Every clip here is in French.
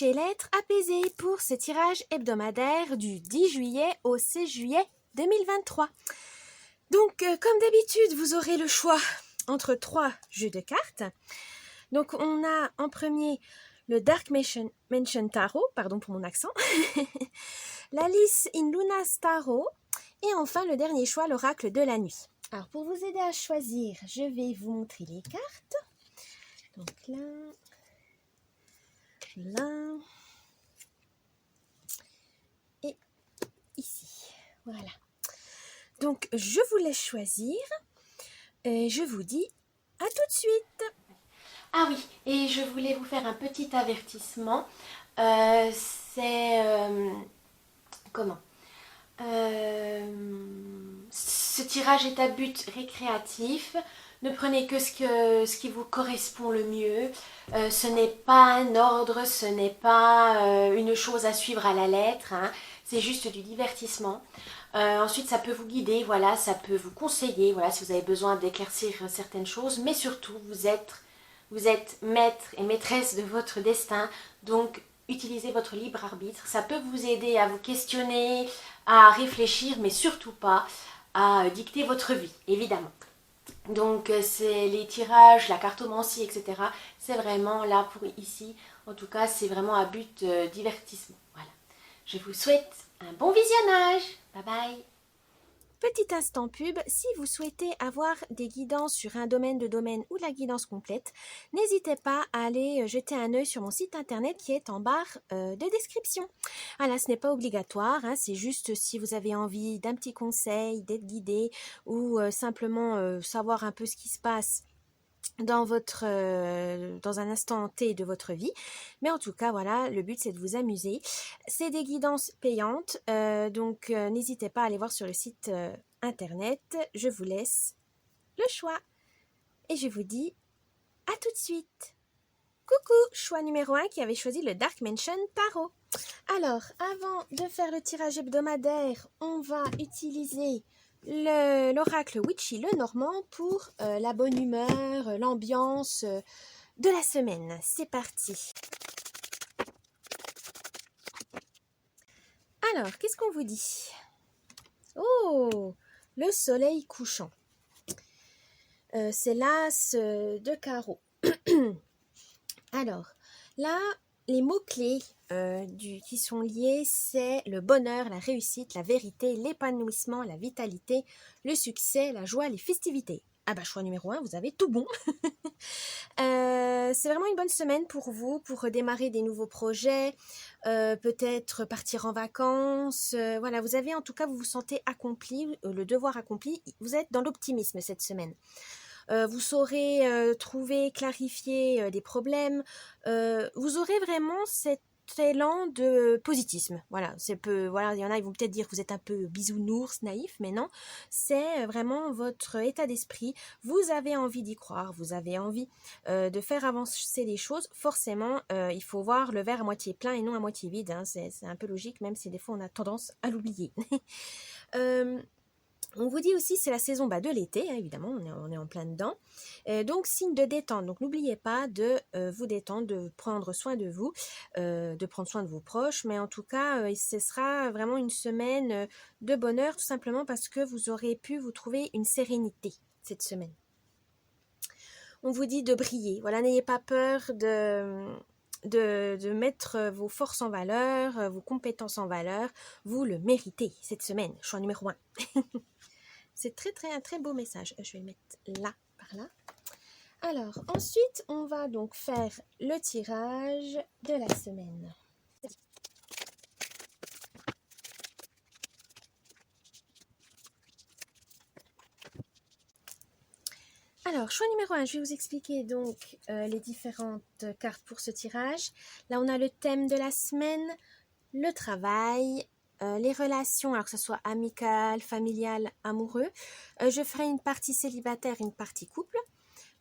chez Lettres apaisées pour ce tirage hebdomadaire du 10 juillet au 16 juillet 2023. Donc, comme d'habitude, vous aurez le choix entre 3 jeux de cartes. Donc, on a en premier le Dark Mansion Tarot, pardon pour mon accent, l'Alice in Luna's Tarot, et enfin le dernier choix, l'Oracle de la nuit. Alors, pour vous aider à choisir, je vais vous montrer les cartes. Donc là, et ici. Voilà. Donc, je vous laisse choisir et je vous dis à tout de suite. Ah oui, et je voulais vous faire un petit avertissement. Comment Ce tirage est à but récréatif. Ne prenez que ce qui vous correspond le mieux. Ce n'est pas un ordre, ce n'est pas une chose à suivre à la lettre. Hein. C'est juste du divertissement. Ensuite, ça peut vous guider, voilà, ça peut vous conseiller, voilà, si vous avez besoin d'éclaircir certaines choses. Mais surtout, vous êtes maître et maîtresse de votre destin. Donc, utilisez votre libre arbitre. Ça peut vous aider à vous questionner, à réfléchir, mais surtout pas à dicter votre vie, évidemment. Donc c'est les tirages, la cartomancie, etc. C'est vraiment là pour ici. En tout cas, c'est vraiment à but divertissement. Voilà. Je vous souhaite un bon visionnage. Bye bye. Petit instant pub, si vous souhaitez avoir des guidances sur un domaine de domaine ou de la guidance complète, n'hésitez pas à aller jeter un œil sur mon site internet qui est en barre de description. Voilà, ce n'est pas obligatoire, hein, c'est juste si vous avez envie d'un petit conseil, d'être guidé ou simplement savoir un peu ce qui se passe dans un instant T de votre vie. Mais en tout cas, voilà, le but c'est de vous amuser. C'est des guidances payantes, donc n'hésitez pas à aller voir sur le site internet. Je vous laisse le choix. Et je vous dis à tout de suite. Coucou, choix numéro 1 qui avait choisi le Dark Mansion Tarot. Alors, avant de faire le tirage hebdomadaire, on va utiliser l'oracle Witchy le Normand pour la bonne humeur, l'ambiance de la semaine. C'est parti. Alors, qu'est-ce qu'on vous dit? Oh, le soleil couchant. C'est l'as de carreau. Alors, là, les mots-clés qui sont liés, c'est le bonheur, la réussite, la vérité, l'épanouissement, la vitalité, le succès, la joie, les festivités. Ah bah, choix numéro 1, vous avez tout bon. C'est vraiment une bonne semaine pour vous, pour redémarrer des nouveaux projets, peut-être partir en vacances. Voilà, vous avez en tout cas, vous vous sentez accompli, le devoir accompli. Vous êtes dans l'optimisme cette semaine. Vous saurez trouver, clarifier des problèmes. Vous aurez vraiment cet élan de positivisme. Voilà, voilà, il y en a, ils vont peut-être dire que vous êtes un peu bisounours, naïf, mais non, c'est vraiment votre état d'esprit. Vous avez envie d'y croire, vous avez envie de faire avancer les choses. Forcément, il faut voir le verre à moitié plein et non à moitié vide. Hein. C'est un peu logique, même si des fois on a tendance à l'oublier. On vous dit aussi c'est la saison de l'été, hein, évidemment, on est en plein dedans. Donc signe de détente, donc n'oubliez pas de vous détendre, de prendre soin de vous, de prendre soin de vos proches, mais en tout cas ce sera vraiment une semaine de bonheur, tout simplement parce que vous aurez pu vous trouver une sérénité cette semaine. On vous dit de briller, voilà, n'ayez pas peur de mettre vos forces en valeur, vos compétences en valeur, vous le méritez cette semaine, choix numéro 1. C'est un très beau message. Je vais le mettre là, par là. Alors, ensuite, on va donc faire le tirage de la semaine. Alors, choix numéro 1, je vais vous expliquer donc les différentes cartes pour ce tirage. Là, on a le thème de la semaine, le travail, les relations, alors que ce soit amicales, familiales, amoureux. Je ferai une partie célibataire, une partie couple.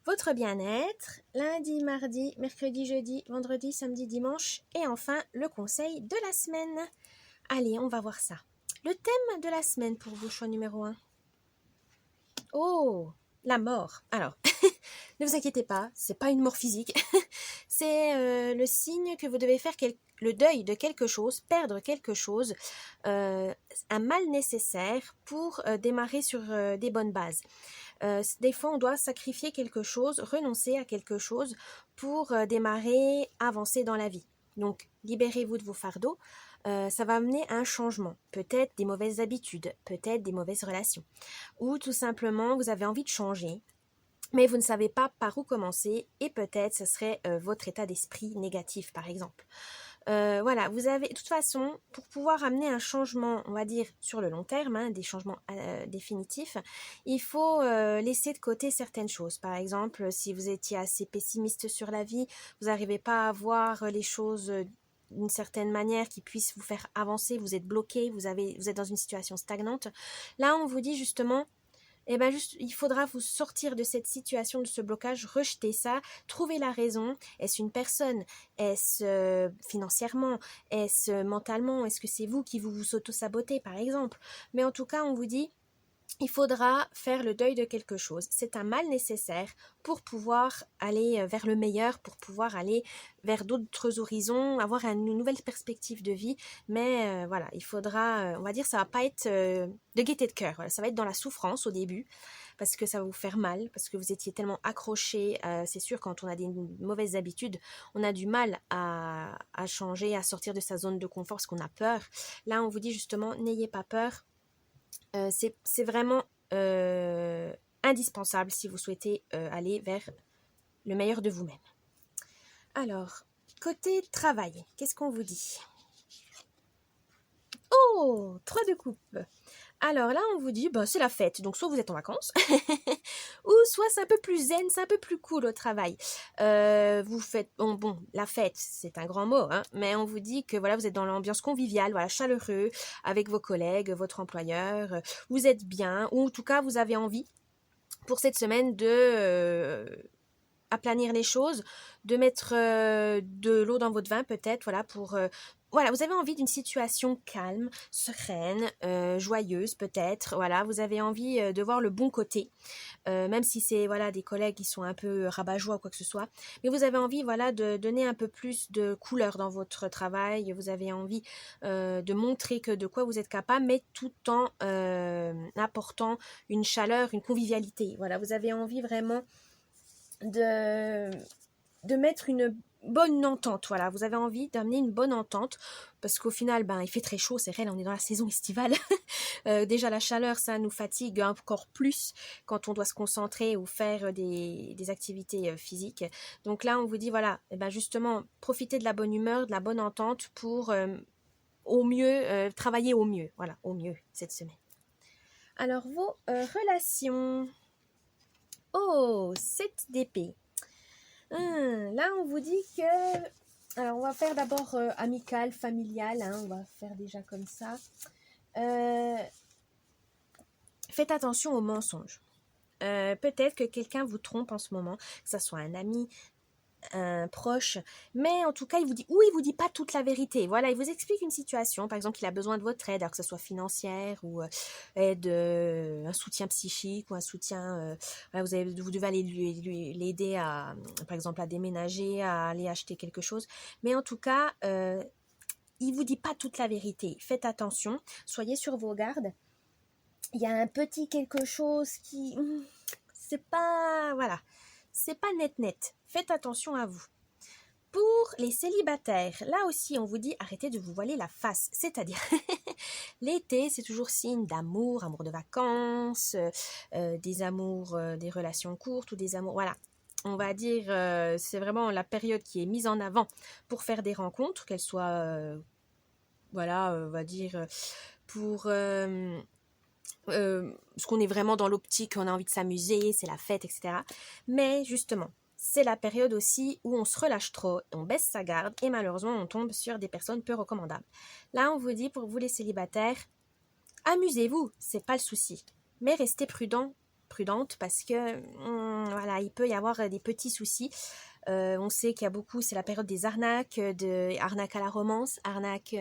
Votre bien-être, lundi, mardi, mercredi, jeudi, vendredi, samedi, dimanche. Et enfin, le conseil de la semaine. Allez, on va voir ça. Le thème de la semaine pour vous, choix numéro 1. Oh, la mort. Alors, ne vous inquiétez pas, c'est pas une mort physique. le signe que vous devez faire le deuil de quelque chose, perdre quelque chose, un mal nécessaire pour démarrer sur des bonnes bases. Des fois, on doit sacrifier quelque chose, renoncer à quelque chose pour démarrer, avancer dans la vie. Donc, libérez-vous de vos fardeaux. Ça va amener à un changement. Peut-être des mauvaises habitudes, peut-être des mauvaises relations. Ou tout simplement, vous avez envie de changer, mais vous ne savez pas par où commencer et peut-être ce serait votre état d'esprit négatif, par exemple. Voilà, vous avez, de toute façon, pour pouvoir amener un changement, on va dire, sur le long terme, hein, des changements définitifs, il faut laisser de côté certaines choses. Par exemple, si vous étiez assez pessimiste sur la vie, vous n'arrivez pas à voir les choses d'une certaine manière qui puisse vous faire avancer, vous êtes bloqué, vous êtes dans une situation stagnante. Là, on vous dit justement, eh ben juste, il faudra vous sortir de cette situation, de ce blocage, rejeter ça, trouver la raison. Est-ce une personne? Est-ce financièrement? Est-ce mentalement? Est-ce que c'est vous qui vous auto-sabotez, par exemple? Mais en tout cas, on vous dit, il faudra faire le deuil de quelque chose. C'est un mal nécessaire pour pouvoir aller vers le meilleur, pour pouvoir aller vers d'autres horizons, avoir une nouvelle perspective de vie. Mais voilà, il faudra, on va dire, ça va pas être de gaieté de cœur. Voilà, ça va être dans la souffrance au début, parce que ça va vous faire mal, parce que vous étiez tellement accroché. C'est sûr, quand on a des mauvaises habitudes, on a du mal à changer, à sortir de sa zone de confort, parce qu'on a peur. Là, on vous dit justement, n'ayez pas peur. C'est vraiment indispensable si vous souhaitez aller vers le meilleur de vous-même. Alors, côté travail, qu'est-ce qu'on vous dit? Oh, 3 de coupe. Alors là, on vous dit, bah, c'est la fête. Donc, soit vous êtes en vacances, ou soit c'est un peu plus zen, c'est un peu plus cool au travail. Vous faites, bon, la fête, c'est un grand mot, hein, mais on vous dit que voilà, vous êtes dans l'ambiance conviviale, voilà, chaleureux, avec vos collègues, votre employeur, vous êtes bien, ou en tout cas, vous avez envie pour cette semaine de aplanir les choses, de mettre de l'eau dans votre vin peut-être, voilà, pour voilà, vous avez envie d'une situation calme, sereine, joyeuse peut-être, voilà, vous avez envie de voir le bon côté, même si c'est voilà des collègues qui sont un peu rabat-joie ou quoi que ce soit, mais vous avez envie voilà de donner un peu plus de couleur dans votre travail, vous avez envie de montrer que de quoi vous êtes capable, mais tout en apportant une chaleur, une convivialité, voilà, vous avez envie vraiment de mettre une bonne entente, voilà, vous avez envie d'amener une bonne entente, parce qu'au final, ben, il fait très chaud, c'est réel, on est dans la saison estivale, déjà la chaleur, ça nous fatigue encore plus quand on doit se concentrer ou faire des activités physiques, donc là, on vous dit, voilà, eh ben, justement, profitez de la bonne humeur, de la bonne entente pour, au mieux, travailler au mieux, voilà, au mieux, cette semaine. Alors, vos relations... Oh, 7 d'épée. Là, on vous dit que... Alors, on va faire d'abord amical, familial. Hein, on va faire déjà comme ça. Faites attention aux mensonges. Peut-être que quelqu'un vous trompe en ce moment, que ce soit un ami, un proche, mais en tout cas, il vous dit pas toute la vérité. Voilà, il vous explique une situation, par exemple, qu'il a besoin de votre aide, alors que ce soit financière ou aide, un soutien psychique ou un soutien, voilà, vous devez aller l'aider à, par exemple, à déménager, à aller acheter quelque chose. Mais en tout cas, il vous dit pas toute la vérité. Faites attention, soyez sur vos gardes. Il y a un petit quelque chose qui, c'est pas, voilà. C'est pas net. Faites attention à vous. Pour les célibataires, là aussi, on vous dit arrêtez de vous voiler la face. C'est-à-dire, l'été, c'est toujours signe d'amour, amour de vacances, des amours, des relations courtes ou des amours. Voilà. On va dire, c'est vraiment la période qui est mise en avant pour faire des rencontres, qu'elles soient, voilà, on va dire, pour... parce qu'on est vraiment dans l'optique, on a envie de s'amuser, c'est la fête, etc. Mais justement, c'est la période aussi où on se relâche trop, on baisse sa garde et malheureusement on tombe sur des personnes peu recommandables. Là, on vous dit pour vous les célibataires, amusez-vous, c'est pas le souci, mais restez prudente parce que voilà, il peut y avoir des petits soucis. On sait qu'il y a beaucoup, c'est la période des arnaques, arnaques à la romance, arnaques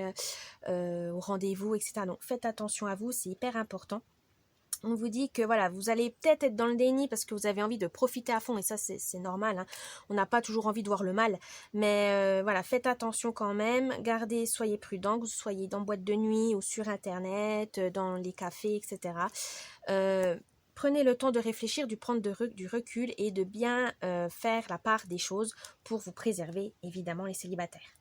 au rendez-vous, etc. Donc faites attention à vous, c'est hyper important. On vous dit que voilà, vous allez peut-être être dans le déni parce que vous avez envie de profiter à fond, et ça c'est normal, hein. On n'a pas toujours envie de voir le mal, mais voilà, faites attention quand même, gardez, soyez prudents, que vous soyez dans boîte de nuit ou sur internet, dans les cafés, etc. Prenez le temps de réfléchir, de prendre du recul et de bien faire la part des choses pour vous préserver, évidemment, les célibataires.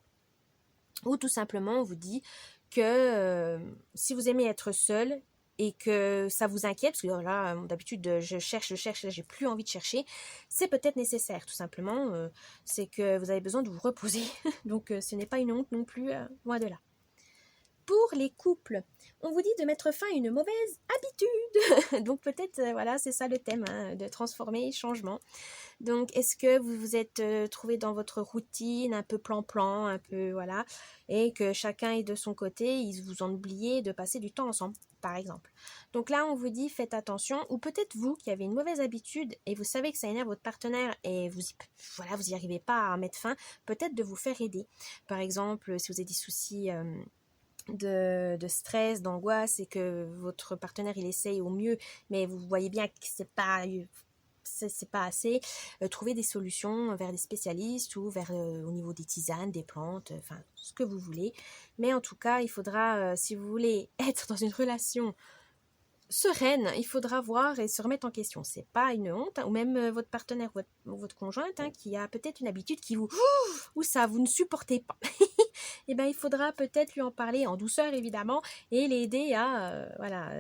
Ou tout simplement, on vous dit que si vous aimez être seul et que ça vous inquiète, parce que là, d'habitude, je cherche, là, j'ai plus envie de chercher, c'est peut-être nécessaire, tout simplement. C'est que vous avez besoin de vous reposer. Donc, ce n'est pas une honte non plus, loin de là. Pour les couples, on vous dit de mettre fin à une mauvaise habitude. Donc peut-être, voilà, c'est ça le thème, hein, de transformer, changement. Donc est-ce que vous vous êtes trouvé dans votre routine, un peu plan-plan, un peu, voilà, et que chacun est de son côté, ils vous ont oublié de passer du temps ensemble, par exemple. Donc là, on vous dit, faites attention, ou peut-être vous qui avez une mauvaise habitude et vous savez que ça énerve votre partenaire et vous y arrivez pas à mettre fin, peut-être de vous faire aider. Par exemple, si vous avez des soucis de stress, d'angoisse et que votre partenaire il essaye au mieux mais vous voyez bien que c'est pas assez, trouver des solutions vers des spécialistes ou vers au niveau des tisanes, des plantes, enfin ce que vous voulez, mais en tout cas il faudra, si vous voulez être dans une relation sereine, il faudra voir et se remettre en question. C'est pas une honte, ou même votre partenaire ou votre conjointe qui a peut-être une habitude qui vous ou ça vous ne supportez pas. Et ben il faudra peut-être lui en parler en douceur évidemment et l'aider à voilà,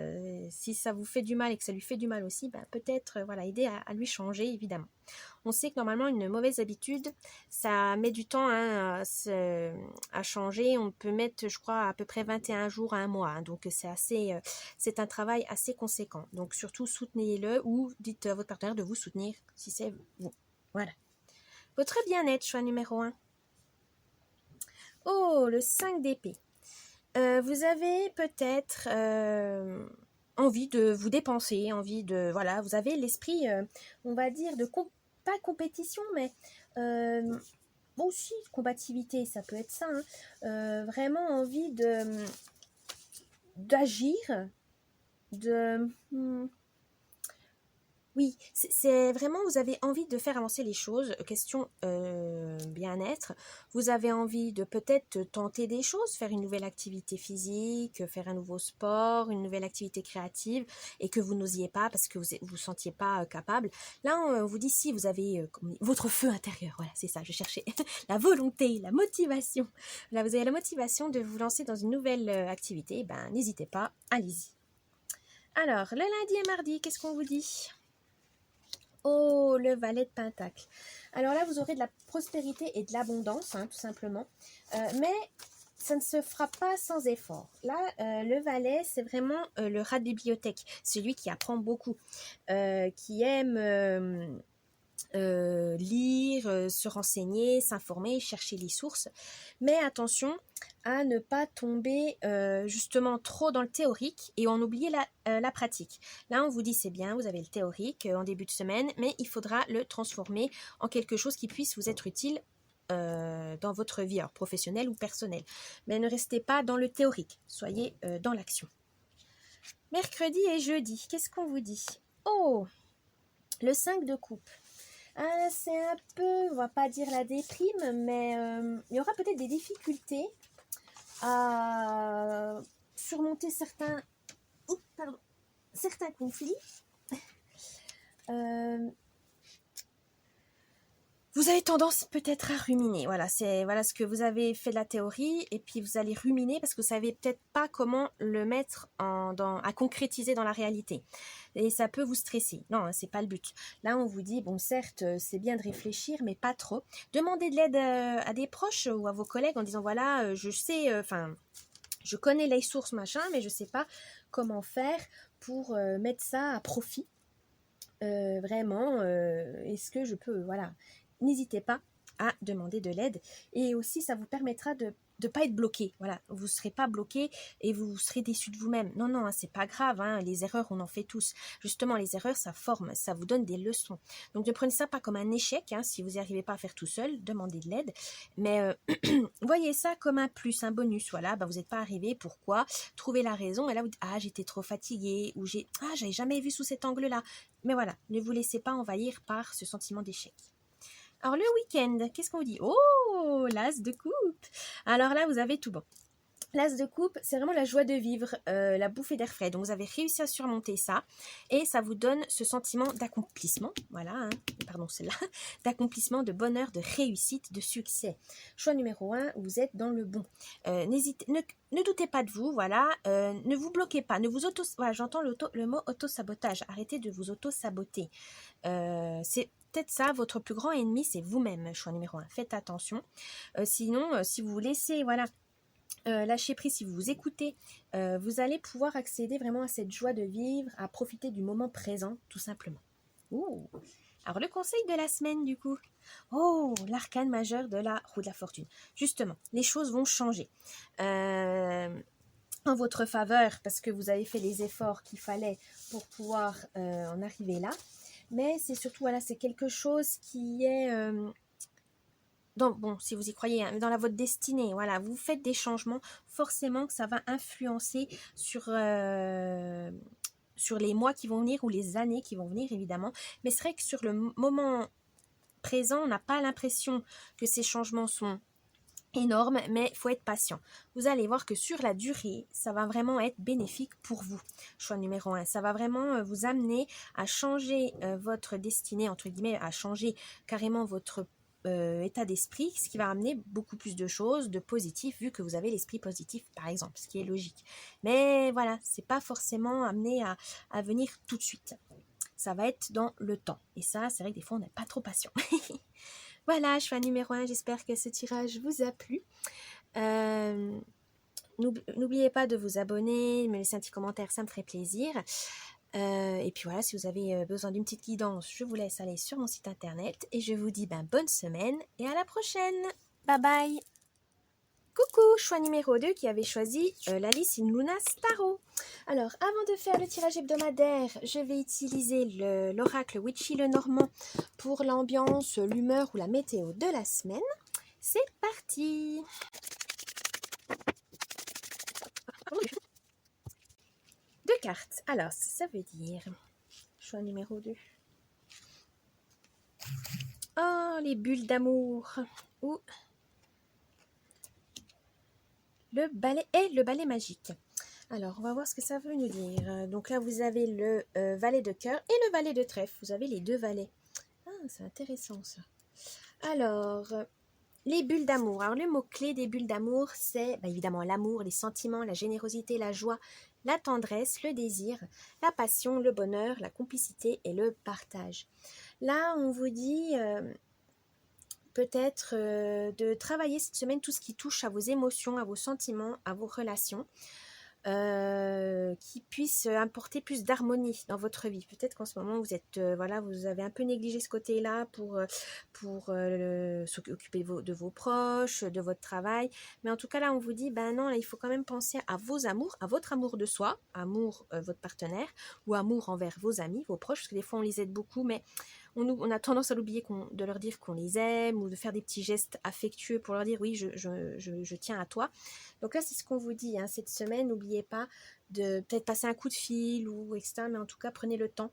si ça vous fait du mal et que ça lui fait du mal aussi, ben peut-être voilà, aider à lui changer évidemment. On sait que normalement une mauvaise habitude ça met du temps, hein, à changer. On peut mettre, je crois, à peu près 21 jours à un mois, hein, donc c'est un travail assez conséquent. Donc surtout soutenez-le ou dites à votre partenaire de vous soutenir si c'est vous. Voilà. Votre bien-être, choix numéro 1. Oh, le 5 d'épée. Vous avez peut-être envie de vous dépenser, envie de... Voilà, vous avez l'esprit, on va dire, pas compétition, mais aussi combativité, ça peut être ça. Hein. Vraiment envie d'agir, de... Oui, c'est vraiment, vous avez envie de faire avancer les choses, question bien-être. Vous avez envie de peut-être tenter des choses, faire une nouvelle activité physique, faire un nouveau sport, une nouvelle activité créative, et que vous n'osiez pas parce que vous sentiez pas capable. Là, on vous dit si vous avez votre feu intérieur, voilà, c'est ça, je cherchais la volonté, la motivation. Là, vous avez la motivation de vous lancer dans une nouvelle activité, ben n'hésitez pas, allez-y. Alors, le lundi et mardi, qu'est-ce qu'on vous dit ? Oh, le valet de Pentacle. Alors là, vous aurez de la prospérité et de l'abondance, hein, tout simplement. Mais ça ne se fera pas sans effort. Là, le valet, c'est vraiment le rat de bibliothèque. Celui qui apprend beaucoup, qui aime lire, se renseigner, s'informer, chercher les sources. Mais attention à ne pas tomber justement trop dans le théorique et en oublier la pratique. Là, on vous dit c'est bien, vous avez le théorique en début de semaine, mais il faudra le transformer en quelque chose qui puisse vous être utile dans votre vie, alors professionnelle ou personnelle. Mais ne restez pas dans le théorique, soyez dans l'action. Mercredi et jeudi, qu'est-ce qu'on vous dit ? Oh, le 5 de coupe. C'est un peu, on va pas dire la déprime, mais il y aura peut-être des difficultés à surmonter certains conflits. Vous avez tendance peut-être à ruminer. Voilà, c'est ce que vous avez fait de la théorie et puis vous allez ruminer parce que vous savez peut-être pas comment le mettre à concrétiser dans la réalité. Et ça peut vous stresser. Non, hein, c'est pas le but. Là, on vous dit, bon, certes, c'est bien de réfléchir, mais pas trop. Demandez de l'aide à des proches ou à vos collègues en disant, voilà, je sais, je connais les sources, machin, mais je sais pas comment faire pour mettre ça à profit. Vraiment, est-ce que je peux, voilà. N'hésitez pas à demander de l'aide et aussi ça vous permettra de de pas être bloqué. Voilà, vous ne serez pas bloqué et vous serez déçu de vous-même. Non, non, hein, c'est pas grave. Hein, les erreurs, on en fait tous. Justement, les erreurs, ça forme, ça vous donne des leçons. Donc, ne prenez ça pas comme un échec. Hein, si vous n'y arrivez pas à faire tout seul, demandez de l'aide. Mais voyez ça comme un plus, un bonus. Voilà, bah, vous n'êtes pas arrivé. Pourquoi? Trouvez la raison. Et là, vous dites, ah, j'étais trop fatiguée ou j'avais jamais vu sous cet angle-là. Mais voilà, ne vous laissez pas envahir par ce sentiment d'échec. Alors, le week-end, qu'est-ce qu'on vous dit? Oh, l'as de coupe. Alors là, vous avez tout bon. L'as de coupe, c'est vraiment la joie de vivre, la bouffée d'air frais. Donc, vous avez réussi à surmonter ça et ça vous donne ce sentiment d'accomplissement. Voilà, hein, pardon, c'est là, d'accomplissement, de bonheur, de réussite, de succès. Choix numéro 1, vous êtes dans le bon. Ne doutez pas de vous, voilà. Ne vous bloquez pas. Ne vous auto... Voilà, j'entends le mot auto-sabotage. Arrêtez de vous auto-saboter. C'est peut-être ça, votre plus grand ennemi, c'est vous-même, choix numéro 1. Faites attention. Sinon, si vous vous laissez, voilà, lâcher prise, si vous vous écoutez, vous allez pouvoir accéder vraiment à cette joie de vivre, à profiter du moment présent, tout simplement. Ouh. Alors, le conseil de la semaine, du coup. Oh, l'arcane majeur de la roue de la fortune. Justement, les choses vont changer. En votre faveur, parce que vous avez fait les efforts qu'il fallait pour pouvoir en arriver là. Mais c'est surtout, voilà, c'est quelque chose qui est... bon, si vous y croyez, hein, dans votre destinée, voilà, vous faites des changements, forcément que ça va influencer sur les mois qui vont venir ou les années qui vont venir, évidemment. Mais c'est vrai que sur le moment présent, on n'a pas l'impression que ces changements sont énormes, mais il faut être patient. Vous allez voir que sur la durée, ça va vraiment être bénéfique pour vous. Choix numéro 1, ça va vraiment vous amener à changer votre destinée, entre guillemets, à changer carrément votre état d'esprit, ce qui va amener beaucoup plus de choses, de positif, vu que vous avez l'esprit positif, par exemple, ce qui est logique. Mais voilà, c'est pas forcément amené à venir tout de suite. Ça va être dans le temps. Et ça, c'est vrai que des fois, on n'est pas trop patient. Voilà, choix numéro 1, j'espère que ce tirage vous a plu. N'oubliez pas de vous abonner, me laisser un petit commentaire, ça me ferait plaisir. Et puis voilà, si vous avez besoin d'une petite guidance, je vous laisse aller sur mon site internet. Et je vous dis bonne semaine et à la prochaine. Bye bye. Coucou, choix numéro 2 qui avait choisi l'Alice in Luna Starro. Alors, avant de faire le tirage hebdomadaire, je vais utiliser l'oracle Witchy le Normand pour l'ambiance, l'humeur ou la météo de la semaine. C'est parti. Deux cartes. Alors, ça veut dire... Choix numéro 2. Oh, les bulles d'amour. Ou... le balai magique. Alors, on va voir ce que ça veut nous dire. Donc là, vous avez le valet de cœur et le valet de trèfle. Vous avez les deux valets. Ah, c'est intéressant ça. Alors, les bulles d'amour. Alors, le mot-clé des bulles d'amour, c'est évidemment l'amour, les sentiments, la générosité, la joie, la tendresse, le désir, la passion, le bonheur, la complicité et le partage. Là, on vous dit... peut-être de travailler cette semaine tout ce qui touche à vos émotions, à vos sentiments, à vos relations, qui puissent apporter plus d'harmonie dans votre vie. Peut-être qu'en ce moment, vous êtes, vous avez un peu négligé ce côté-là pour s'occuper de vos proches, de votre travail. Mais en tout cas, là, on vous dit, non, là, il faut quand même penser à vos amours, à votre amour de soi, amour votre partenaire, ou amour envers vos amis, vos proches, parce que des fois, on les aide beaucoup, mais on a tendance à l'oublier, de leur dire qu'on les aime ou de faire des petits gestes affectueux pour leur dire oui, je tiens à toi. Donc là, c'est ce qu'on vous dit cette semaine. N'oubliez pas de peut-être passer un coup de fil ou etc. Mais en tout cas, prenez le temps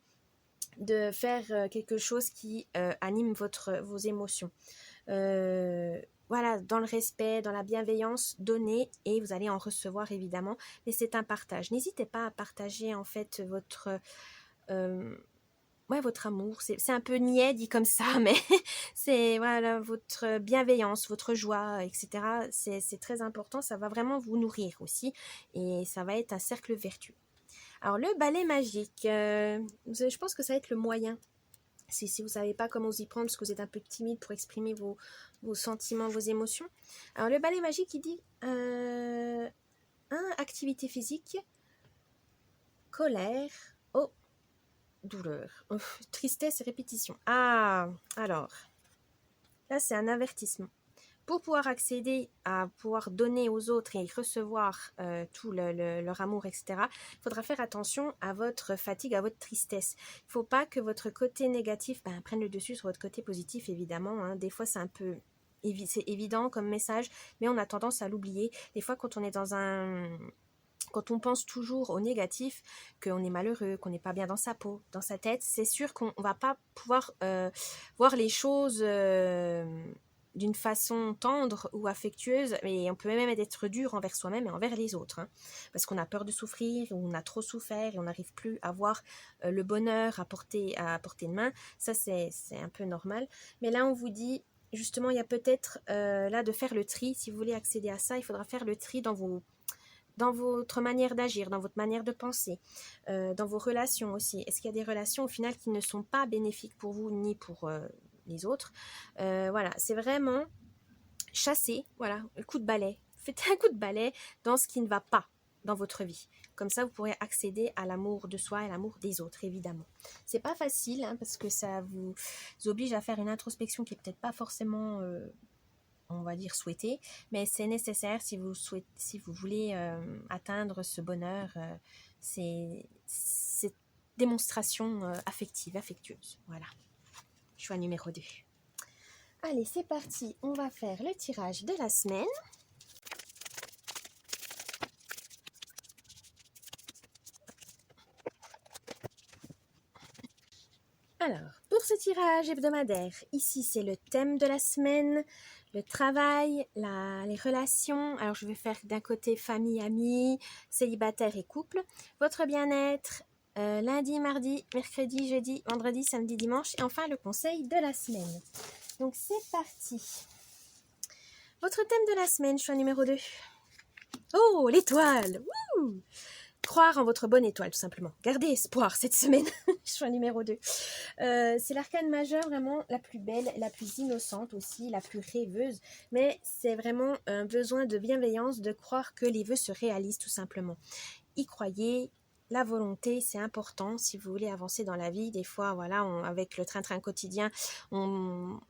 de faire quelque chose qui anime vos émotions. Voilà, dans le respect, dans la bienveillance, donnez et vous allez en recevoir évidemment. Mais c'est un partage. N'hésitez pas à partager en fait votre amour, c'est un peu niais dit comme ça, mais c'est voilà, votre bienveillance, votre joie, etc. C'est très important, ça va vraiment vous nourrir aussi et ça va être un cercle vertueux. Alors le balai magique, je pense que ça va être le moyen. Si vous ne savez pas comment vous y prendre, parce que vous êtes un peu timide pour exprimer vos sentiments, vos émotions. Alors le balai magique, il dit activité physique, colère, douleur, tristesse et répétition. Ah, alors, là c'est un avertissement. Pour pouvoir accéder à pouvoir donner aux autres et recevoir tout leur amour, etc., il faudra faire attention à votre fatigue, à votre tristesse. Il ne faut pas que votre côté négatif prenne le dessus sur votre côté positif, évidemment. Hein. Des fois, c'est un peu... C'est évident comme message, mais on a tendance à l'oublier. Des fois, quand on est dans un... Quand on pense toujours au négatif, qu'on est malheureux, qu'on n'est pas bien dans sa peau, dans sa tête, c'est sûr qu'on ne va pas pouvoir voir les choses d'une façon tendre ou affectueuse, mais on peut même être dur envers soi-même et envers les autres, hein, parce qu'on a peur de souffrir, ou on a trop souffert et on n'arrive plus à voir le bonheur à portée de main. Ça, c'est un peu normal. Mais là, on vous dit, justement, il y a peut-être là de faire le tri. Si vous voulez accéder à ça, il faudra faire le tri dans votre manière d'agir, dans votre manière de penser, dans vos relations aussi. Est-ce qu'il y a des relations au final qui ne sont pas bénéfiques pour vous ni pour les autres? Voilà, c'est vraiment chasser, voilà, un coup de balai. Faites un coup de balai dans ce qui ne va pas dans votre vie. Comme ça, vous pourrez accéder à l'amour de soi et à l'amour des autres, évidemment. C'est pas facile, hein, parce que ça vous oblige à faire une introspection qui est peut-être pas forcément... on va dire souhaiter, mais c'est nécessaire si vous voulez atteindre ce bonheur, cette démonstration affectueuse. Voilà, choix numéro 2. Allez, c'est parti, on va faire le tirage de la semaine. Alors, pour ce tirage hebdomadaire, ici c'est le thème de la semaine, le travail, les relations. Alors je vais faire d'un côté famille, amis, célibataire et couple. Votre bien-être, lundi, mardi, mercredi, jeudi, vendredi, samedi, dimanche. Et enfin le conseil de la semaine. Donc c'est parti. Votre thème de la semaine, choix numéro 2. Oh, l'étoile. Wouh! Croire en votre bonne étoile, tout simplement. Gardez espoir cette semaine. Choix numéro 2. C'est l'arcane majeure, vraiment la plus belle, la plus innocente aussi, la plus rêveuse. Mais c'est vraiment un besoin de bienveillance, de croire que les vœux se réalisent, tout simplement. Y croyez. La volonté, c'est important si vous voulez avancer dans la vie. Des fois, voilà, avec le train-train quotidien, on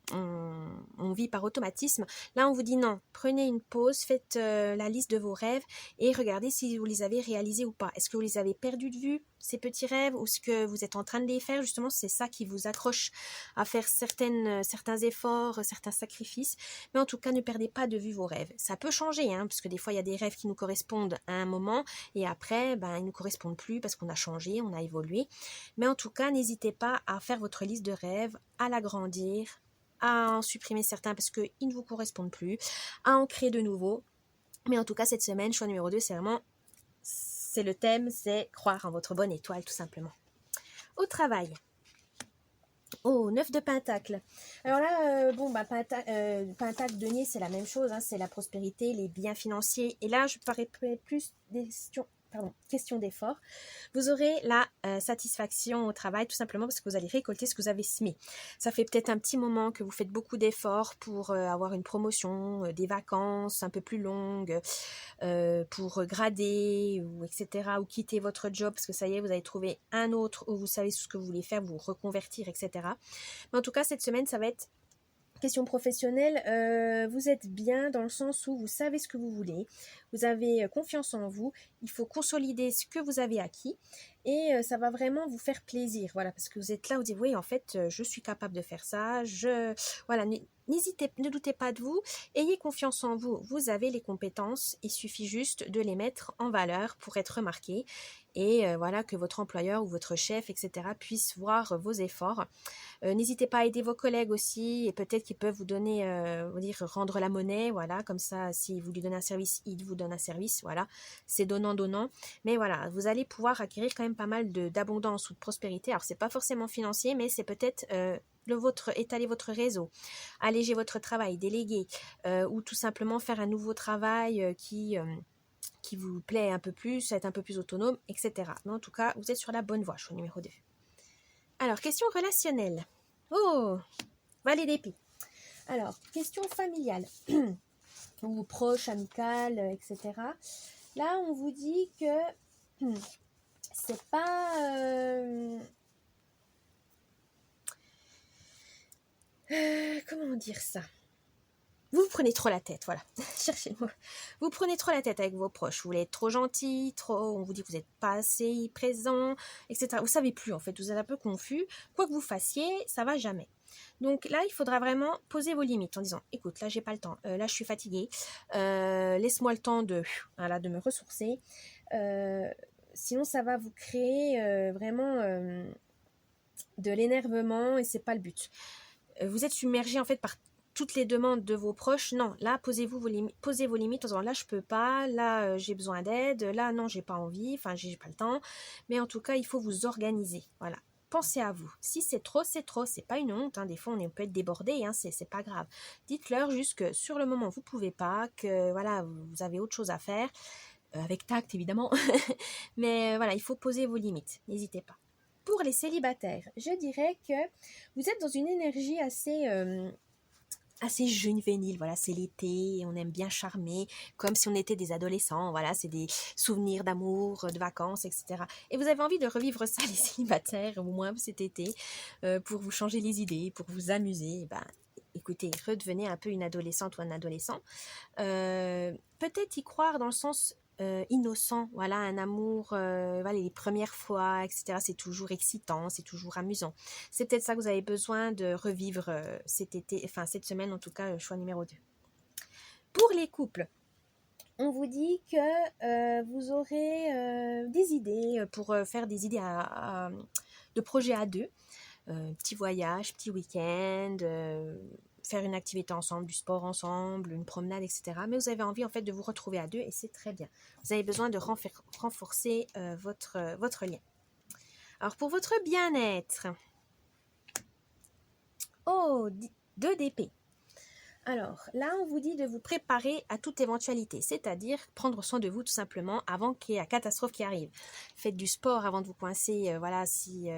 vit par automatisme. Là, on vous dit non. Prenez une pause, faites la liste de vos rêves et regardez si vous les avez réalisés ou pas. Est-ce que vous les avez perdus de vue, ces petits rêves, ou est-ce que vous êtes en train de les faire? Justement, c'est ça qui vous accroche à faire certains efforts, certains sacrifices. Mais en tout cas, ne perdez pas de vue vos rêves. Ça peut changer, hein, parce que des fois, il y a des rêves qui nous correspondent à un moment et après, ils ne nous correspondent plus parce qu'on a changé, on a évolué. Mais en tout cas, n'hésitez pas à faire votre liste de rêves, à l'agrandir, à en supprimer certains parce qu'ils ne vous correspondent plus, à en créer de nouveaux. Mais en tout cas, cette semaine, choix numéro 2, c'est le thème, c'est croire en votre bonne étoile, tout simplement. Au travail. Oh, 9 de Pentacle. Alors là, Pentacle, denier, c'est la même chose, hein, c'est la prospérité, les biens financiers. Et là, je parlerai plus des question d'effort. Vous aurez la satisfaction au travail, tout simplement parce que vous allez récolter ce que vous avez semé. Ça fait peut-être un petit moment que vous faites beaucoup d'efforts pour avoir une promotion, des vacances un peu plus longues, pour grader, ou etc., ou quitter votre job parce que ça y est, vous avez trouvé un autre où vous savez ce que vous voulez faire, vous reconvertir, etc. Mais en tout cas, cette semaine, ça va être question professionnelle, vous êtes bien dans le sens où vous savez ce que vous voulez, vous avez confiance en vous, il faut consolider ce que vous avez acquis et ça va vraiment vous faire plaisir, voilà, parce que vous êtes là, vous dites oui, en fait, je suis capable de faire ça, voilà, ne doutez pas de vous, ayez confiance en vous, vous avez les compétences, il suffit juste de les mettre en valeur pour être remarqué et voilà, que votre employeur ou votre chef, etc., puisse voir vos efforts. N'hésitez pas à aider vos collègues aussi et peut-être qu'ils peuvent vous donner, rendre la monnaie, voilà, comme ça, si vous lui donnez un service, il vous donne un service, voilà, c'est donnant-donnant. Mais voilà, vous allez pouvoir acquérir quand même pas mal d'abondance ou de prospérité. Alors, c'est pas forcément financier, mais c'est peut-être étaler votre réseau, alléger votre travail, déléguer, ou tout simplement faire un nouveau travail qui vous plaît un peu plus, être un peu plus autonome, etc. Mais en tout cas, vous êtes sur la bonne voie, choix numéro 2. Alors, question relationnelle. Oh, valet d'épée. Alors, question familiale ou proche, amicale, etc. Là, on vous dit que c'est pas... comment dire ça? vous prenez trop la tête, voilà, cherchez le mot. Vous prenez trop la tête avec vos proches, vous voulez être trop gentil, on vous dit que vous n'êtes pas assez présent, etc. Vous savez plus en fait, vous êtes un peu confus. Quoi que vous fassiez, ça va jamais. Donc là, il faudra vraiment poser vos limites en disant, écoute, là j'ai pas le temps, là je suis fatiguée, laisse-moi le temps de me ressourcer. Sinon, ça va vous créer vraiment de l'énervement et c'est pas le but. Vous êtes submergé en fait par toutes les demandes de vos proches. Non, là posez vos limites en disant là je peux pas, là j'ai besoin d'aide, là non j'ai pas envie, enfin j'ai pas le temps. Mais en tout cas il faut vous organiser. Voilà. Pensez à vous. Si c'est trop, c'est pas une honte. Hein. Des fois on peut être débordé, hein. C'est pas grave. Dites-leur juste que sur le moment vous pouvez pas, que voilà vous avez autre chose à faire, avec tact évidemment. Mais voilà, il faut poser vos limites. N'hésitez pas. Pour les célibataires, je dirais que vous êtes dans une énergie assez juvénile, voilà, c'est l'été, on aime bien charmer, comme si on était des adolescents, voilà, c'est des souvenirs d'amour, de vacances, etc. Et vous avez envie de revivre ça, les célibataires, au moins cet été, pour vous changer les idées, pour vous amuser, ben, écoutez, redevenez un peu une adolescente ou un adolescent. Peut-être y croire dans le sens innocent, voilà, un amour, voilà, les premières fois, etc. C'est toujours excitant, c'est toujours amusant. C'est peut-être ça que vous avez besoin de revivre cet été, enfin cette semaine en tout cas, choix numéro 2. Pour les couples, on vous dit que vous aurez des idées pour faire des idées de projets à deux, petit voyage, petit week-end, faire une activité ensemble, du sport ensemble, une promenade, etc. Mais vous avez envie en fait de vous retrouver à deux et c'est très bien. Vous avez besoin de renforcer votre lien. Alors pour votre bien-être, 2 d'épée. Alors là, on vous dit de vous préparer à toute éventualité, c'est-à-dire prendre soin de vous tout simplement avant qu'il y ait la catastrophe qui arrive. Faites du sport avant de vous coincer, voilà, si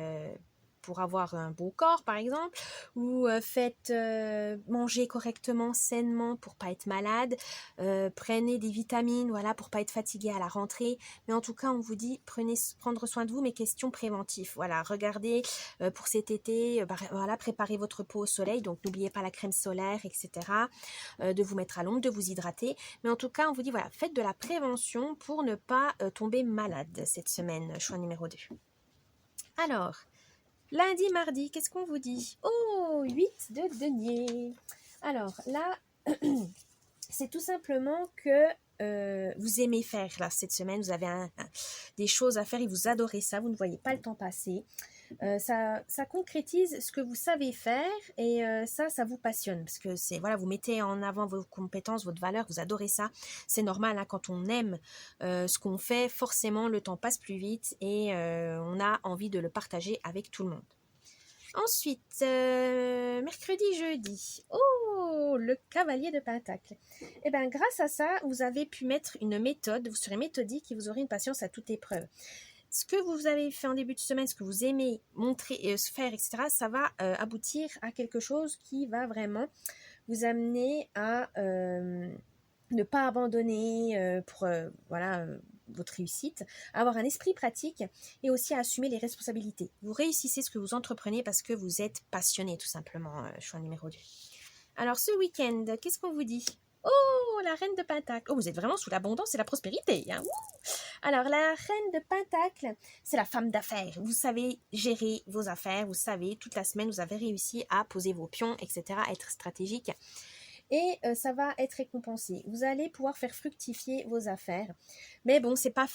pour avoir un beau corps par exemple, ou faites manger correctement, sainement pour pas être malade, prenez des vitamines, voilà, pour pas être fatigué à la rentrée. Mais en tout cas, on vous dit prendre soin de vous, mais question préventive. Voilà, regardez pour cet été, voilà, préparez votre peau au soleil, donc n'oubliez pas la crème solaire, etc. De vous mettre à l'ombre, de vous hydrater. Mais en tout cas, on vous dit voilà, faites de la prévention pour ne pas tomber malade cette semaine, choix numéro 2. Alors, lundi, mardi, qu'est-ce qu'on vous dit? Oh, 8 de denier. Alors là, c'est tout simplement que vous aimez faire là cette semaine, vous avez des choses à faire et vous adorez ça, vous ne voyez pas le temps passer. Ça concrétise ce que vous savez faire et ça vous passionne parce que c'est voilà, vous mettez en avant vos compétences, votre valeur, vous adorez ça. C'est normal, hein, quand on aime ce qu'on fait, forcément le temps passe plus vite et on a envie de le partager avec tout le monde. Ensuite, mercredi, jeudi. Oh, le cavalier de Pentacle. Eh bien, grâce à ça, vous avez pu mettre une méthode, vous serez méthodique et vous aurez une patience à toute épreuve. Ce que vous avez fait en début de semaine, ce que vous aimez montrer et faire, etc., ça va aboutir à quelque chose qui va vraiment vous amener à ne pas abandonner pour votre réussite, à avoir un esprit pratique et aussi à assumer les responsabilités. Vous réussissez ce que vous entreprenez parce que vous êtes passionné tout simplement, choix numéro 2. Alors ce week-end, qu'est-ce qu'on vous dit? Oh, la reine de Pentacle. Oh, vous êtes vraiment sous l'abondance et la prospérité. Hein. Alors, la reine de Pentacle, c'est la femme d'affaires. Vous savez gérer vos affaires. Vous savez, toute la semaine, vous avez réussi à poser vos pions, etc., à être stratégique. Et ça va être récompensé. Vous allez pouvoir faire fructifier vos affaires. Mais bon, c'est pas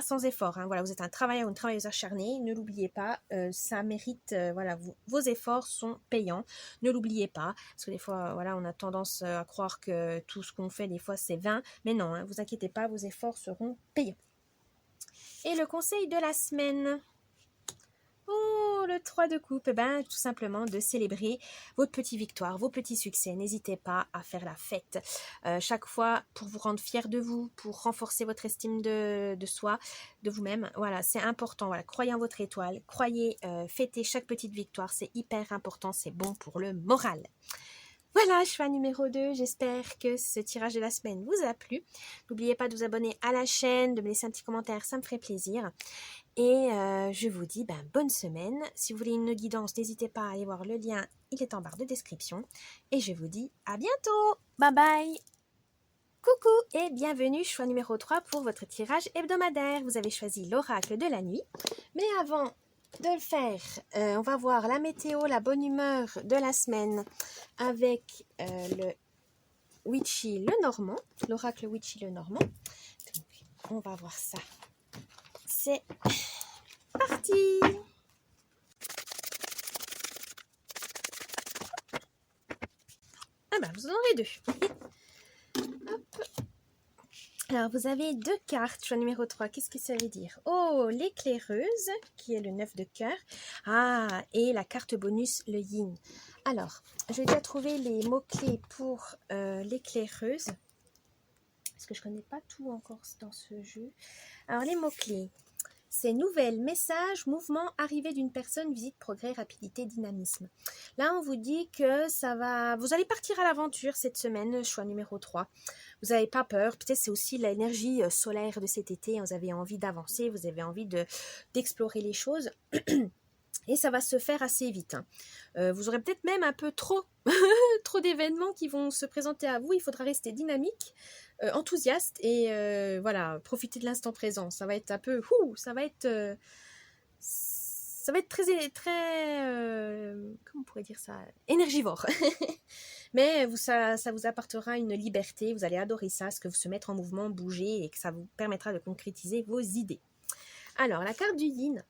sans effort. Hein. Voilà, vous êtes un travailleur ou une travailleuse acharnée. Ne l'oubliez pas. Ça mérite. Voilà, vos efforts sont payants. Ne l'oubliez pas. Parce que des fois, voilà, on a tendance à croire que tout ce qu'on fait, des fois, c'est vain. Mais non, hein, vous inquiétez pas, vos efforts seront payants. Et le conseil de la semaine. Oh, le 3 de coupe, ben, tout simplement de célébrer votre petite victoire, vos petits succès. N'hésitez pas à faire la fête. Chaque fois, pour vous rendre fier de vous, pour renforcer votre estime de soi, de vous-même. Voilà, c'est important. Voilà, croyez en votre étoile. Croyez, fêtez chaque petite victoire. C'est hyper important. C'est bon pour le moral. Voilà, choix numéro 2. J'espère que ce tirage de la semaine vous a plu. N'oubliez pas de vous abonner à la chaîne, de me laisser un petit commentaire, ça me ferait plaisir. Et je vous dis bonne semaine. Si vous voulez une guidance, n'hésitez pas à aller voir le lien, il est en barre de description. Et je vous dis à bientôt. Bye bye. Coucou et bienvenue, choix numéro 3 pour votre tirage hebdomadaire. Vous avez choisi l'oracle de la nuit. Mais avant de le faire, on va voir la météo, la bonne humeur de la semaine avec le Witchy le Normand, l'oracle Witchy le Normand. Donc, on va voir ça. C'est parti! Ah ben, vous en aurez deux. Hop. Alors, vous avez deux cartes, choix numéro 3. Qu'est-ce que ça veut dire? Oh, l'éclaireuse, qui est le 9 de cœur. Ah, et la carte bonus, le yin. Alors, j'ai déjà trouvé les mots-clés pour l'éclaireuse. Parce que je ne connais pas tout encore dans ce jeu. Alors, les mots-clés. C'est nouvelles, messages, mouvement, arrivée d'une personne, visite, progrès, rapidité, dynamisme. Là, on vous dit que ça va... Vous allez partir à l'aventure cette semaine, choix numéro 3. Vous n'avez pas peur. Peut-être c'est aussi l'énergie solaire de cet été. Vous avez envie d'avancer, vous avez envie d'explorer les choses. Et ça va se faire assez vite. Vous aurez peut-être même un peu trop, trop d'événements qui vont se présenter à vous. Il faudra rester dynamique, enthousiaste et voilà, profiter de l'instant présent. Ça va être un peu, ça va être très, très, comment on pourrait dire ça, énergivore. Mais ça vous apportera une liberté. Vous allez adorer ça, ce que vous se mettre en mouvement, bouger et que ça vous permettra de concrétiser vos idées. Alors, la carte du yin.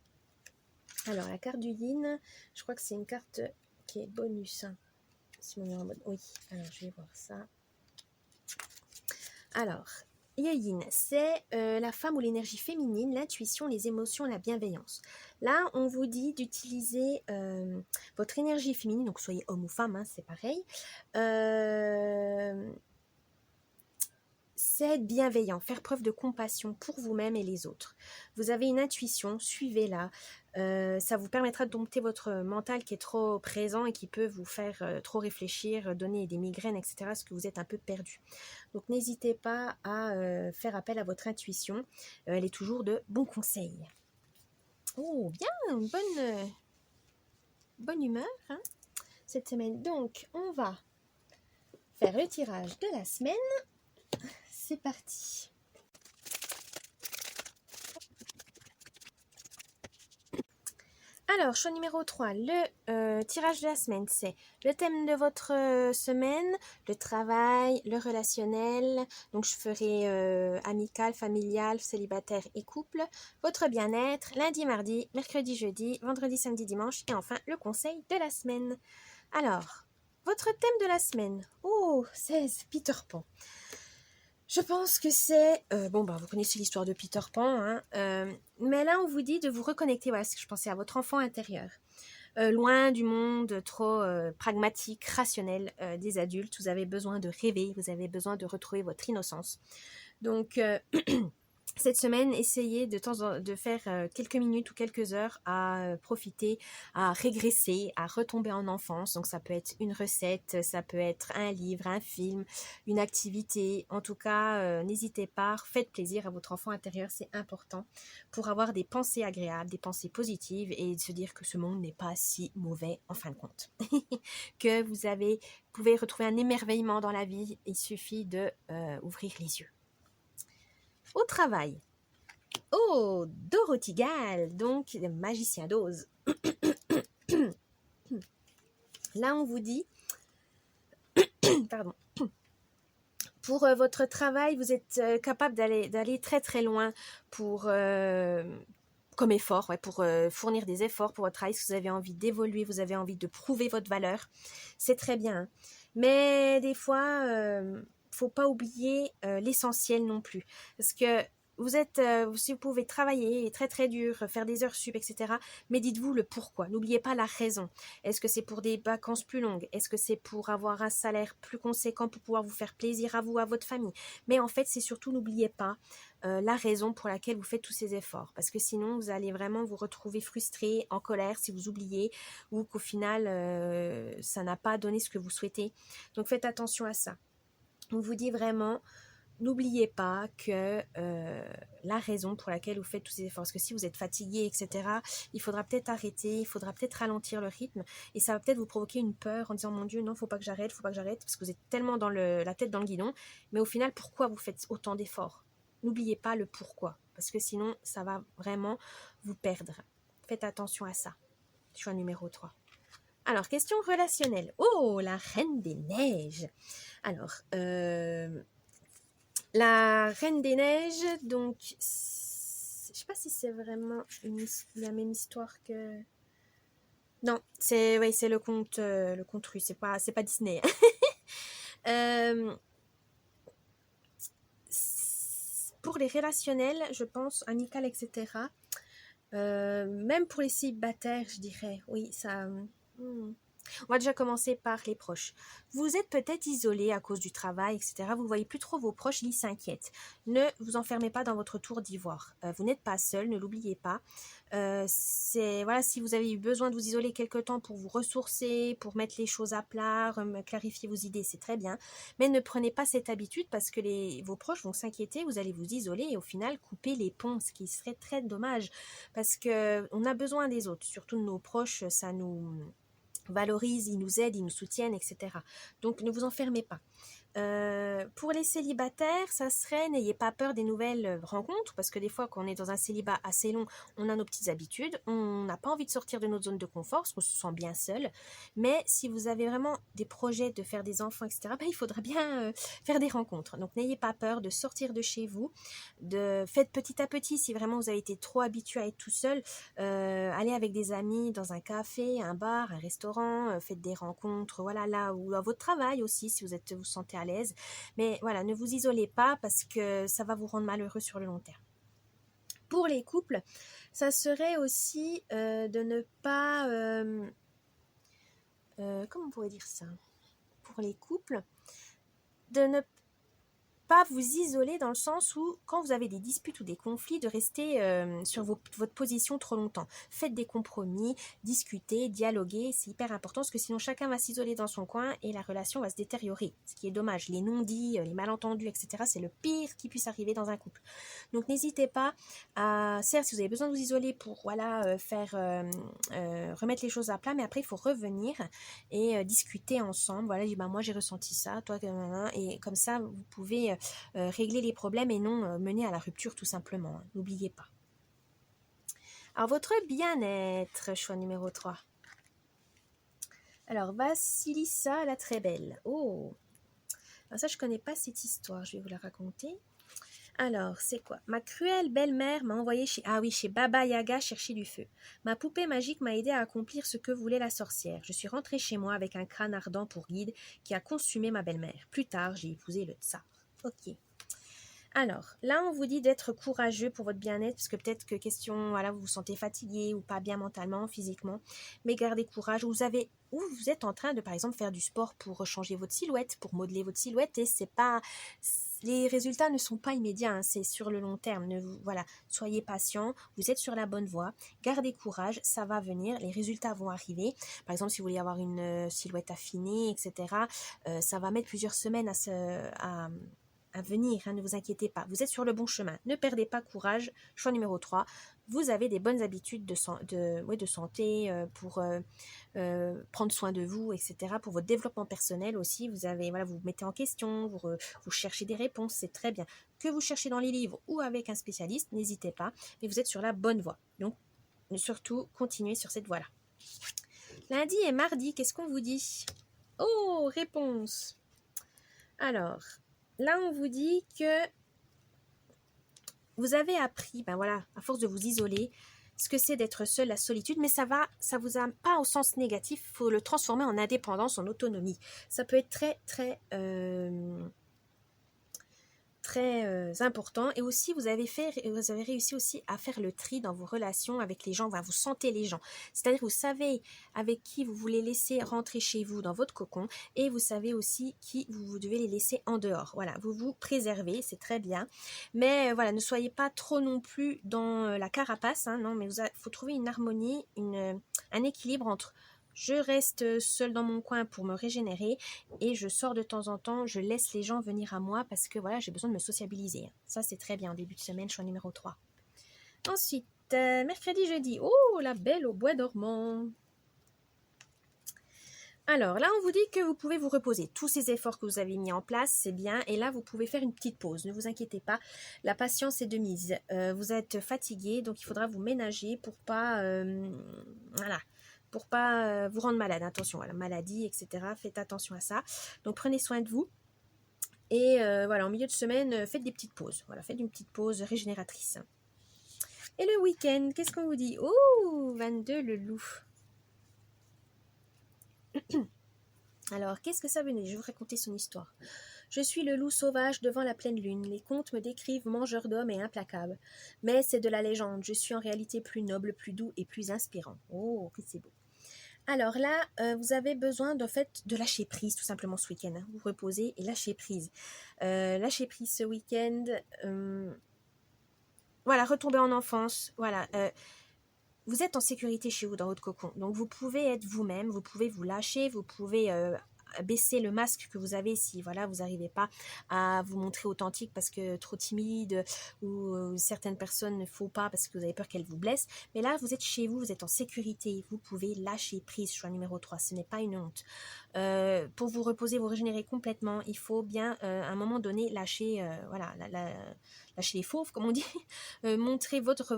Alors, la carte du yin, je crois que c'est une carte qui est bonus. Si on est en mode... Oui, alors je vais voir ça. Alors, le yin, c'est la femme ou l'énergie féminine, l'intuition, les émotions, la bienveillance. Là, on vous dit d'utiliser votre énergie féminine, donc soyez homme ou femme, hein, c'est pareil. C'est être bienveillant, faire preuve de compassion pour vous-même et les autres. Vous avez une intuition, suivez-la. Ça vous permettra de dompter votre mental qui est trop présent et qui peut vous faire trop réfléchir, donner des migraines, etc. Parce que vous êtes un peu perdu. Donc n'hésitez pas à faire appel à votre intuition. Elle est toujours de bons conseils. Oh, bien, une bonne humeur hein, cette semaine. Donc, on va faire le tirage de la semaine. C'est parti. Alors, choix numéro 3, le tirage de la semaine, c'est le thème de votre semaine, le travail, le relationnel. Donc, je ferai amical, familial, célibataire et couple. Votre bien-être, lundi, mardi, mercredi, jeudi, vendredi, samedi, dimanche. Et enfin, le conseil de la semaine. Alors, votre thème de la semaine. Oh, 16, Peter Pan. Je pense que c'est... vous connaissez l'histoire de Peter Pan, hein, mais là, on vous dit de vous reconnecter, voilà ce que je pensais, à votre enfant intérieur. Loin du monde trop pragmatique, rationnel des adultes. Vous avez besoin de rêver, vous avez besoin de retrouver votre innocence. Donc... cette semaine, essayez de faire quelques minutes ou quelques heures à profiter, à régresser, à retomber en enfance. Donc ça peut être une recette, ça peut être un livre, un film, une activité. En tout cas, n'hésitez pas, faites plaisir à votre enfant intérieur, c'est important pour avoir des pensées agréables, des pensées positives et se dire que ce monde n'est pas si mauvais en fin de compte. Que vous pouvez retrouver un émerveillement dans la vie, il suffit de ouvrir les yeux. Au travail. Oh, Dorothy Gale, donc magicien d'Oz. Là, on vous dit, pardon, pour votre travail, vous êtes capable d'aller très très loin pour, comme effort, pour fournir des efforts pour votre travail. Si vous avez envie d'évoluer, vous avez envie de prouver votre valeur, c'est très bien. Hein. Mais des fois, faut pas oublier l'essentiel non plus. Parce que si vous pouvez travailler très très dur, faire des heures sup, etc. Mais dites-vous le pourquoi. N'oubliez pas la raison. Est-ce que c'est pour des vacances plus longues? Est-ce que c'est pour avoir un salaire plus conséquent pour pouvoir vous faire plaisir à vous, à votre famille? Mais en fait, c'est surtout, n'oubliez pas la raison pour laquelle vous faites tous ces efforts. Parce que sinon, vous allez vraiment vous retrouver frustré, en colère si vous oubliez ou qu'au final, ça n'a pas donné ce que vous souhaitez. Donc faites attention à ça. On vous dit vraiment, n'oubliez pas que la raison pour laquelle vous faites tous ces efforts, parce que si vous êtes fatigué, etc., il faudra peut-être arrêter, il faudra peut-être ralentir le rythme, et ça va peut-être vous provoquer une peur en disant, mon Dieu, non, faut pas que j'arrête, parce que vous êtes tellement dans la tête dans le guidon, mais au final, pourquoi vous faites autant d'efforts? N'oubliez pas le pourquoi, parce que sinon, ça va vraiment vous perdre. Faites attention à ça. Choix numéro 3. Alors, question relationnelle. Oh, la Reine des Neiges. Alors, la Reine des Neiges, donc, je sais pas si c'est vraiment la même histoire que... Non, c'est le conte russe, c'est pas Disney. Pour les relationnels, je pense, amical, etc., même pour les célibataires, je dirais, oui, ça... On va déjà commencer par les proches. Vous êtes peut-être isolé à cause du travail, etc. Vous ne voyez plus trop vos proches, ils s'inquiètent. Ne vous enfermez pas dans votre tour d'ivoire. Vous n'êtes pas seul, ne l'oubliez pas. Voilà, si vous avez eu besoin de vous isoler quelque temps pour vous ressourcer, pour mettre les choses à plat, clarifier vos idées, c'est très bien. Mais ne prenez pas cette habitude parce que vos proches vont s'inquiéter, vous allez vous isoler et au final couper les ponts, ce qui serait très dommage parce qu'on a besoin des autres, surtout de nos proches, ça nous valorisent, ils nous aident, ils nous soutiennent, etc. Donc ne vous enfermez pas. Pour les célibataires, ça serait n'ayez pas peur des nouvelles rencontres parce que des fois quand on est dans un célibat assez long, on a nos petites habitudes, on n'a pas envie de sortir de notre zone de confort parce qu'on se sent bien seul. Mais si vous avez vraiment des projets de faire des enfants, etc., il faudra bien faire des rencontres. Donc n'ayez pas peur de sortir de chez vous, faites petit à petit. Si vraiment vous avez été trop habitué à être tout seul, allez avec des amis dans un café, un bar, un restaurant, faites des rencontres, voilà, là ou à votre travail aussi si vous sentez à l'aise. Mais voilà, ne vous isolez pas parce que ça va vous rendre malheureux sur le long terme. Pour les couples, ça serait aussi de ne pas... comment on pourrait dire ça? Pour les couples, de ne pas vous isoler dans le sens où quand vous avez des disputes ou des conflits, de rester sur votre position trop longtemps. Faites des compromis, discutez, dialoguez, c'est hyper important parce que sinon chacun va s'isoler dans son coin et la relation va se détériorer, ce qui est dommage. Les non-dits, les malentendus, etc., c'est le pire qui puisse arriver dans un couple. Donc n'hésitez pas à, certes, si vous avez besoin de vous isoler pour remettre les choses à plat, mais après il faut revenir et discuter ensemble. Voilà, moi j'ai ressenti ça, toi, et comme ça vous pouvez régler les problèmes et non mener à la rupture tout simplement. N'oubliez pas. Alors votre bien-être, choix numéro 3. Alors Vassilissa la très belle. Oh, alors ça je connais pas cette histoire, je vais vous la raconter. Alors, c'est quoi? Ma cruelle belle-mère m'a envoyé chez Baba Yaga chercher du feu. Ma poupée magique m'a aidé à accomplir ce que voulait la sorcière. Je suis rentrée chez moi avec un crâne ardent pour guide qui a consumé ma belle-mère. Plus tard, j'ai épousé le tsar. Ok. Alors, là, on vous dit d'être courageux pour votre bien-être, parce que peut-être que vous vous sentez fatigué ou pas bien mentalement, physiquement, mais gardez courage. Ou vous êtes en train de, par exemple, faire du sport pour changer votre silhouette, pour modeler votre silhouette, et les résultats ne sont pas immédiats, hein, c'est sur le long terme. Soyez patient, vous êtes sur la bonne voie, gardez courage, ça va venir, les résultats vont arriver. Par exemple, si vous voulez avoir une silhouette affinée, etc., ça va mettre plusieurs semaines à venir, hein, ne vous inquiétez pas, vous êtes sur le bon chemin, ne perdez pas courage. Choix numéro 3, vous avez des bonnes habitudes de santé pour prendre soin de vous, etc. Pour votre développement personnel aussi, vous vous mettez en question, vous cherchez des réponses, c'est très bien. Que vous cherchez dans les livres ou avec un spécialiste, n'hésitez pas, mais vous êtes sur la bonne voie. Donc, surtout, continuez sur cette voie-là. Lundi et mardi, qu'est-ce qu'on vous dit? Oh, réponse. Alors, là, on vous dit que vous avez appris, à force de vous isoler, ce que c'est d'être seul, la solitude, mais ça vous a pas au sens négatif, il faut le transformer en indépendance, en autonomie. Ça peut être très, très, très important. Et aussi, vous avez réussi aussi à faire le tri dans vos relations avec les gens. Voilà, vous sentez les gens. C'est-à-dire, vous savez avec qui vous voulez laisser rentrer chez vous dans votre cocon et vous savez aussi qui vous devez les laisser en dehors. Voilà, vous vous préservez, c'est très bien. Mais voilà, ne soyez pas trop non plus dans la carapace. Hein, non, mais il faut trouver une harmonie, un équilibre entre je reste seule dans mon coin pour me régénérer et je sors de temps en temps, je laisse les gens venir à moi parce que voilà, j'ai besoin de me sociabiliser. Ça, c'est très bien. En début de semaine, choix numéro 3. Ensuite, mercredi, jeudi. Oh, la belle au bois dormant. Alors là, on vous dit que vous pouvez vous reposer. Tous ces efforts que vous avez mis en place, c'est bien. Et là, vous pouvez faire une petite pause. Ne vous inquiétez pas. La patience est de mise. Vous êtes fatigué, donc il faudra vous ménager pour pas... voilà. Pour pas vous rendre malade. Attention à la maladie, etc. Faites attention à ça. Donc prenez soin de vous. Et voilà, en milieu de semaine, faites des petites pauses. Voilà, faites une petite pause régénératrice. Et le week-end, qu'est-ce qu'on vous dit? Oh, 22, le loup. Alors, qu'est-ce que ça venait? Je vais vous raconter son histoire. Je suis le loup sauvage devant la pleine lune. Les contes me décrivent mangeur d'hommes et implacable. Mais c'est de la légende. Je suis en réalité plus noble, plus doux et plus inspirant. Oh, que c'est beau. Alors là, vous avez besoin de lâcher prise tout simplement ce week-end. Hein. Vous reposez et lâchez prise. Lâchez prise ce week-end. Voilà, retombez en enfance. Voilà. Vous êtes en sécurité chez vous dans votre cocon. Donc vous pouvez être vous-même, vous pouvez vous lâcher, vous pouvez baisser le masque que vous avez si voilà vous n'arrivez pas à vous montrer authentique parce que trop timide ou certaines personnes ne faut pas parce que vous avez peur qu'elles vous blessent. Mais là, vous êtes chez vous, vous êtes en sécurité, vous pouvez lâcher prise. Choix numéro 3, ce n'est pas une honte. Pour vous reposer, vous régénérer complètement, il faut bien à un moment donné lâcher, voilà, lâcher les fauves comme on dit, montrer votre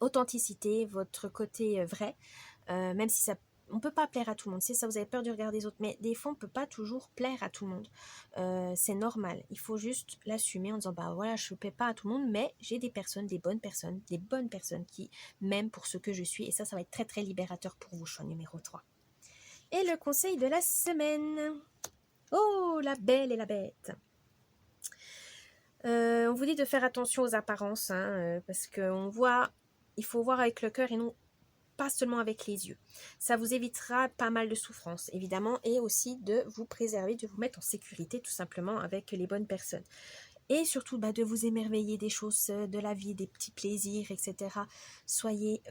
authenticité, votre côté vrai, même si on peut pas plaire à tout le monde, c'est ça, vous avez peur du regard des autres, mais des fois on peut pas toujours plaire à tout le monde, c'est normal, il faut juste l'assumer en disant bah voilà, je ne plais pas à tout le monde, mais j'ai des bonnes personnes qui m'aiment pour ce que je suis, et ça va être très très libérateur pour vous. Choix numéro 3. Et le conseil de la semaine, oh la belle et la bête. On vous dit de faire attention aux apparences, hein, parce qu'on voit, il faut voir avec le cœur et non pas seulement avec les yeux. Ça vous évitera pas mal de souffrance, évidemment, et aussi de vous préserver, de vous mettre en sécurité tout simplement avec les bonnes personnes. Et surtout de vous émerveiller des choses de la vie, des petits plaisirs, etc.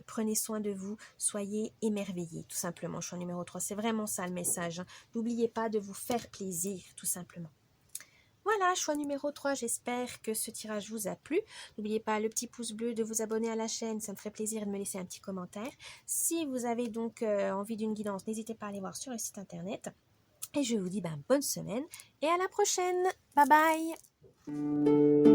Prenez soin de vous, soyez émerveillés, tout simplement. Choix numéro 3, c'est vraiment ça le message. Hein. N'oubliez pas de vous faire plaisir, tout simplement. Voilà, choix numéro 3, j'espère que ce tirage vous a plu. N'oubliez pas le petit pouce bleu, de vous abonner à la chaîne, ça me ferait plaisir de me laisser un petit commentaire. Si vous avez donc envie d'une guidance, n'hésitez pas à aller voir sur le site internet. Et je vous dis bonne semaine et à la prochaine. Bye bye.